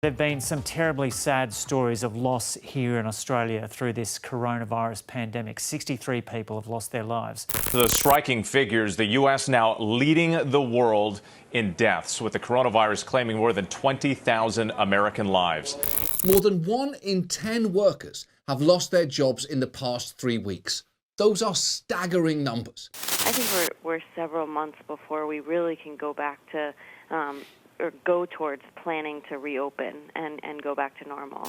There have been some terribly sad stories of loss here in Australia through this coronavirus pandemic. 63 people have lost their lives. The striking figures, the U.S. now leading the world in deaths, with the coronavirus claiming more than 20,000 American lives. More than 1 in 10 workers have lost their jobs in the past 3 weeks. Those are staggering numbers. I think we're several months before we really can go back to or go towards planning to reopen and go back to normal.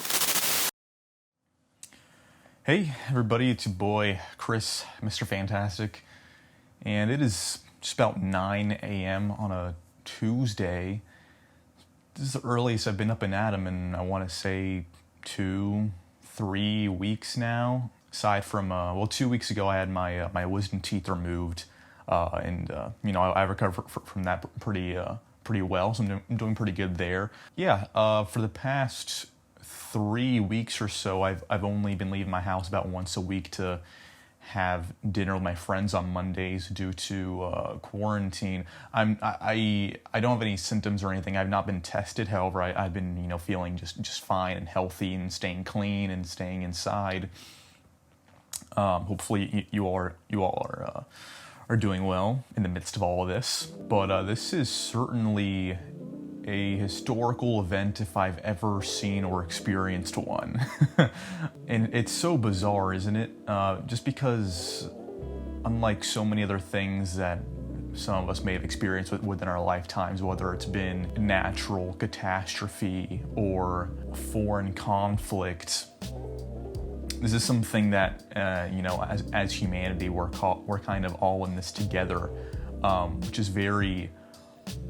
Hey everybody, it's your boy Chris, Mr. Fantastic, and it is just about 9 a.m. on a Tuesday. This is the earliest I've been up and at 'em in, I want to say, 2-3 weeks now. Aside from, 2 weeks ago I had my wisdom teeth removed, and I recovered from that pretty well, so I'm doing pretty good there. Yeah, for the past 3 weeks or so, I've only been leaving my house about once a week to have dinner with my friends on Mondays due to quarantine. I don't have any symptoms or anything. I've not been tested. However, I've been feeling just fine and healthy and staying clean and staying inside. Hopefully you all are doing well in the midst of all of this. But this is certainly a historical event if I've ever seen or experienced one. And it's so bizarre, isn't it? Just because, unlike so many other things that some of us may have experienced within our lifetimes, whether it's been natural catastrophe or foreign conflict, this is something that, as humanity, we're kind of all in this together, which is very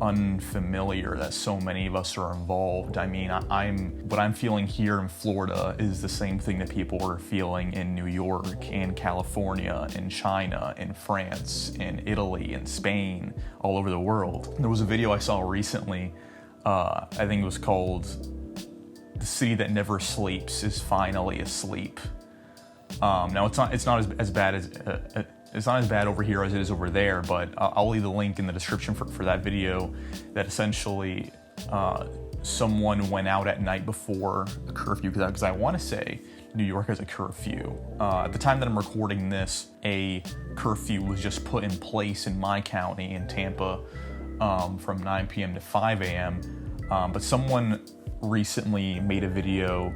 unfamiliar that so many of us are involved. I mean, what I'm feeling here in Florida is the same thing that people are feeling in New York, in California, in China, in France, in Italy, in Spain, all over the world. There was a video I saw recently, I think it was called "The City That Never Sleeps Is Finally Asleep." Now it's not as bad as it's not as bad over here as it is over there, but I'll leave the link in the description for that video. That essentially someone went out at night before a curfew, because I want to say New York has a curfew. At the time that I'm recording this, a curfew was just put in place in my county in Tampa from 9 p.m. to 5 a.m. But someone recently made a video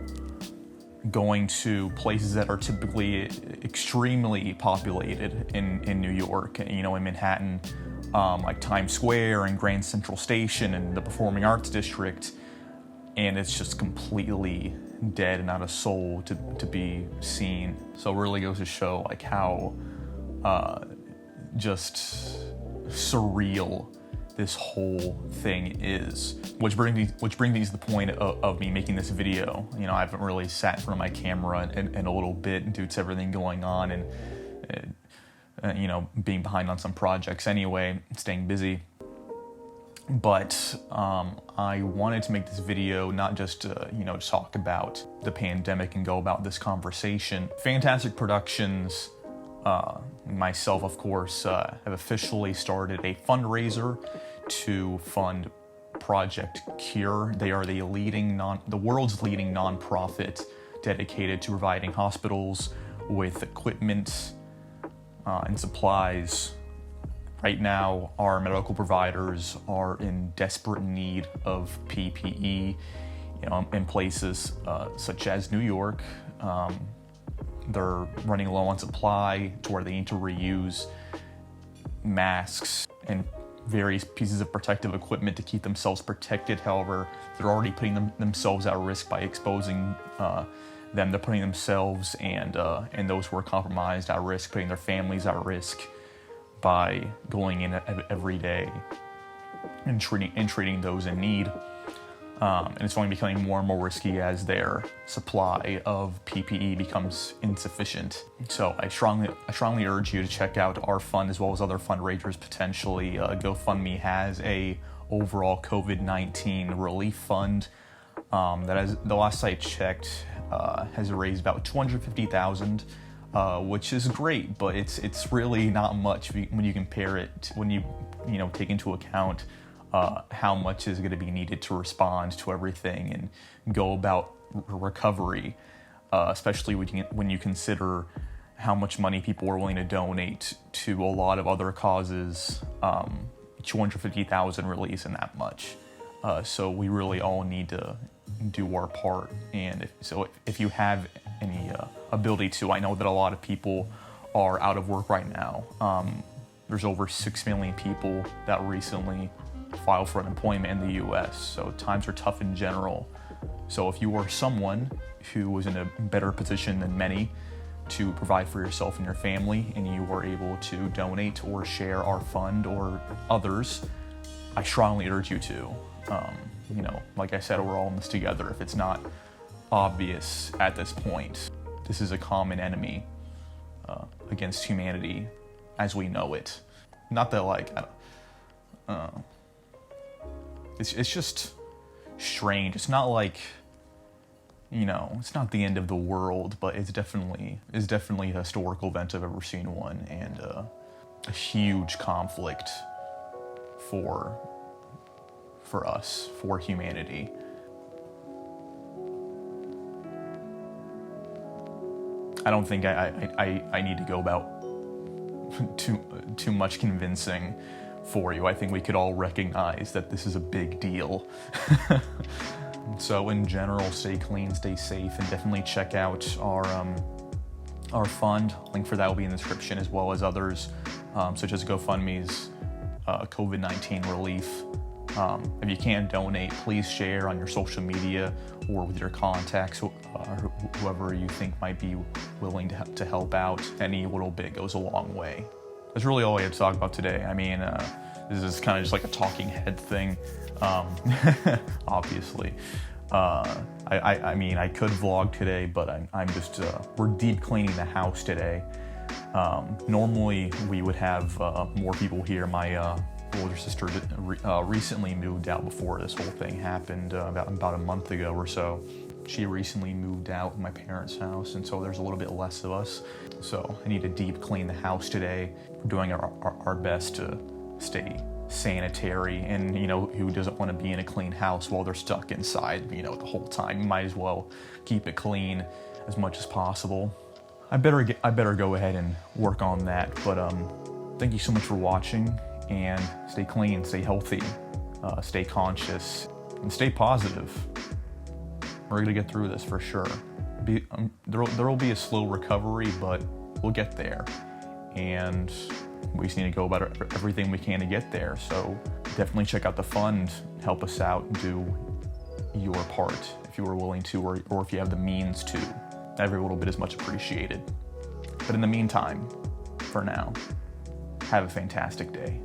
going to places that are typically extremely populated in New York, in Manhattan, like Times Square and Grand Central Station and the Performing Arts District, and it's just completely dead and not a soul to be seen. So it really goes to show like how just surreal this whole thing is, which brings me to the point of me making this video. I haven't really sat in front of my camera in a little bit due to everything going on and being behind on some projects anyway, staying busy. But I wanted to make this video not just to talk about the pandemic and go about this conversation. Fantastic Productions, myself, of course, have officially started a fundraiser to fund Project C.U.R.E. They are the world's leading nonprofit dedicated to providing hospitals with equipment and supplies. Right now, our medical providers are in desperate need of PPE, in places such as New York. They're running low on supply to where they need to reuse masks and various pieces of protective equipment to keep themselves protected. However, they're already putting themselves at risk by exposing them. They're putting themselves and those who are compromised at risk, putting their families at risk by going in every day and treating those in need. And it's only becoming more and more risky as their supply of PPE becomes insufficient. So I strongly urge you to check out our fund as well as other fundraisers potentially. GoFundMe has a overall COVID-19 relief fund that, as the last I checked, has raised about $250,000, which is great, but it's really not much when you compare it when you take into account how much is going to be needed to respond to everything and go about recovery, especially when you consider how much money people are willing to donate to a lot of other causes. 250,000 really isn't that much. So we really all need to do our part. And if you have any ability to, I know that a lot of people are out of work right now. There's over 6 million people that recently filed for unemployment in the US. So times are tough in general. So if you are someone who is in a better position than many to provide for yourself and your family, and you are able to donate or share our fund or others, I strongly urge you to. Like I said, we're all in this together. If it's not obvious at this point, this is a common enemy against humanity as we know it. Not that it's just strange. It's not like, it's not the end of the world, but it's definitely a historical event I've ever seen one, and a huge conflict for us, for humanity. I don't think I need to go about too much convincing for you. I think we could all recognize that this is a big deal. So in general, stay clean, stay safe, and definitely check out our fund. Link for that will be in the description, as well as others, such as GoFundMe's COVID-19 relief. If you can't donate, please share on your social media or with your contacts, whoever you think might be willing to help out. Any little bit goes a long way. That's really all I had to talk about today. I mean, this is kind of just like a talking head thing, obviously. I mean, I could vlog today, but I'm just, we're deep cleaning the house today. Normally we would have more people here. My older sister recently moved out before this whole thing happened, about a month ago or so. She recently moved out of my parents' house, and so there's a little bit less of us. So I need to deep clean the house today. We're doing our best to stay sanitary, and who doesn't want to be in a clean house while they're stuck inside, the whole time? You might as well keep it clean as much as possible. I better go ahead and work on that, but thank you so much for watching, and stay clean, stay healthy, stay conscious, and stay positive. We're gonna get through this for sure. There will be a slow recovery, but we'll get there, and we just need to go about everything we can to get there. So definitely check out the fund, help us out, and do your part if you are willing to, or if you have the means to. Every little bit is much appreciated. But in the meantime, for now, have a fantastic day.